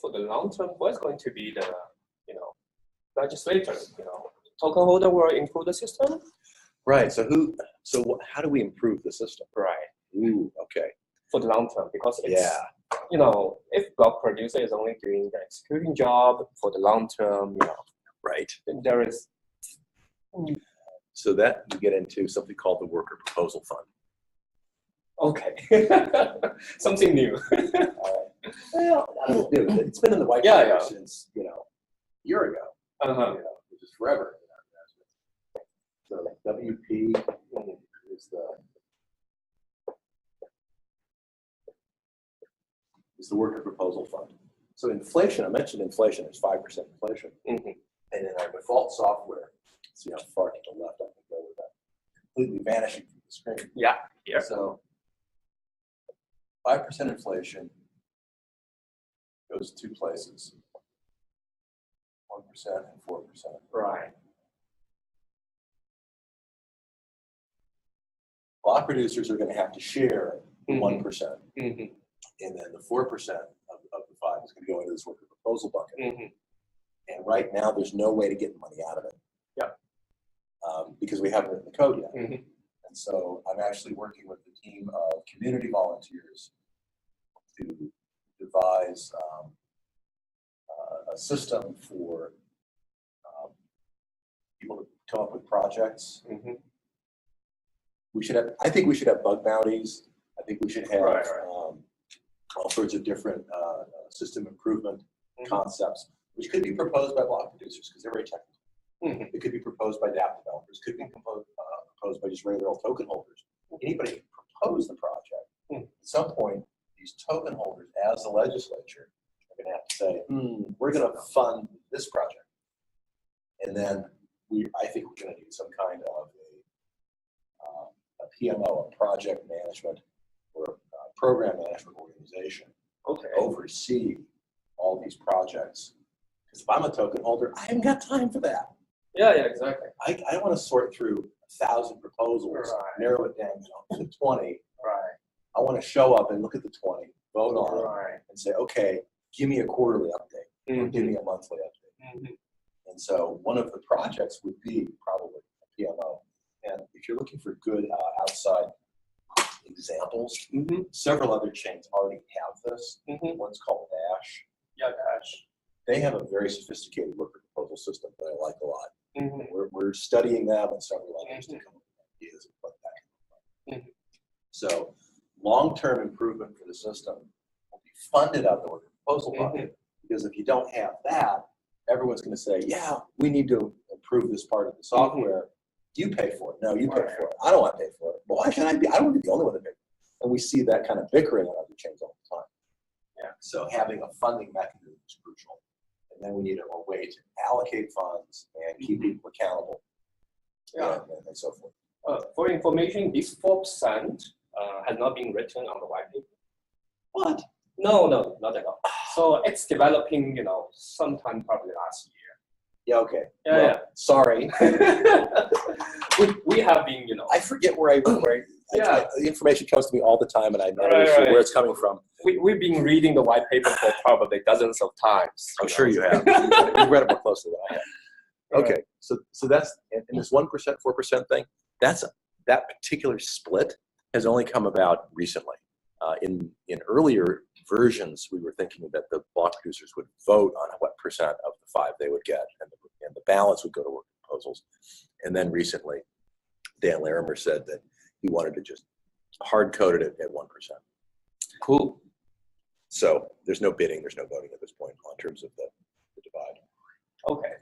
for the long term, what's going to be the, legislator, token holder will improve the system? Right. So how do we improve the system? Right. Ooh, okay. For the long term, because it's, if block producer is only doing the executing job for the long term, right. Then there is. So that you get into something called the worker proposal fund. Okay. Something new. Well, it's been in the white paper since, a year ago. Which is forever. So WP is the worker proposal fund. So inflation, I mentioned inflation, there's 5% inflation. And in our default software, see how far to the left I can go with that, completely vanishing from the screen. Yeah. So 5% inflation goes two places, 1% and 4%. Right. Block producers are going to have to share 1%. And then the 4% of the 5 is going to go into this worker proposal bucket. And right now, there's no way to get money out of it. Because we haven't written the code yet. And so I'm actually working with a team of community volunteers to devise a system for people to come up with projects. I think we should have bug bounties. I think we should have all sorts of different system improvement concepts, which could be proposed by block producers because they're very technical. It could be proposed by dApp developers. Could be proposed by just regular old token holders. Anybody can propose the project. At some point, these token holders, as the legislature, are going to have to say, we're going to fund this project. And then I think we're going to need some kind of a PMO, a project management or a program management organization to oversee all these projects. Because if I'm a token holder, I haven't got time for that. Yeah, exactly. I don't want to sort through 1,000 proposals, narrow it down to 20. I want to show up and look at the 20, vote on it, and say, okay, give me a quarterly update, or give me a monthly update. And so one of the projects would be probably a PMO. And if you're looking for good outside examples, several other chains already have this. One's called Dash. Yeah, Dash. They have a very sophisticated worker proposal system that I like a lot. We're studying them and several others to come up with ideas of what that can look like. So long-term improvement for the system will be funded out of the worker proposal bucket, because if you don't have that, everyone's going to say, yeah, we need to improve this part of the software. You pay for it. No, you pay for it. I don't want to pay for it. Well, why should I be? I don't want to be the only one to pay for it. And we see that kind of bickering on other chains all the time. So having a funding mechanism is crucial. And then we need a way to allocate funds and keep people accountable and so forth. For information, this 4% has not been written on the white paper. What? No, not at all. So it's developing, sometime probably last year. Yeah, okay. Sorry. we have been, I forget where the information comes to me all the time, and I'm not really sure where it's coming from. We've been reading the white paper for probably dozens of times. I'm sure you have. You've read it more closely than I have. Okay, so that's, and this 1%, 4% thing, that particular split has only come about recently. In earlier versions, we were thinking that the block producers would vote on what percent of the 5 they would get, and the balance would go to work proposals. And then recently, Dan Larimer said that he wanted to just hard-code it at 1%. Cool. So there's no bidding, there's no voting at this point in terms of the divide. Okay.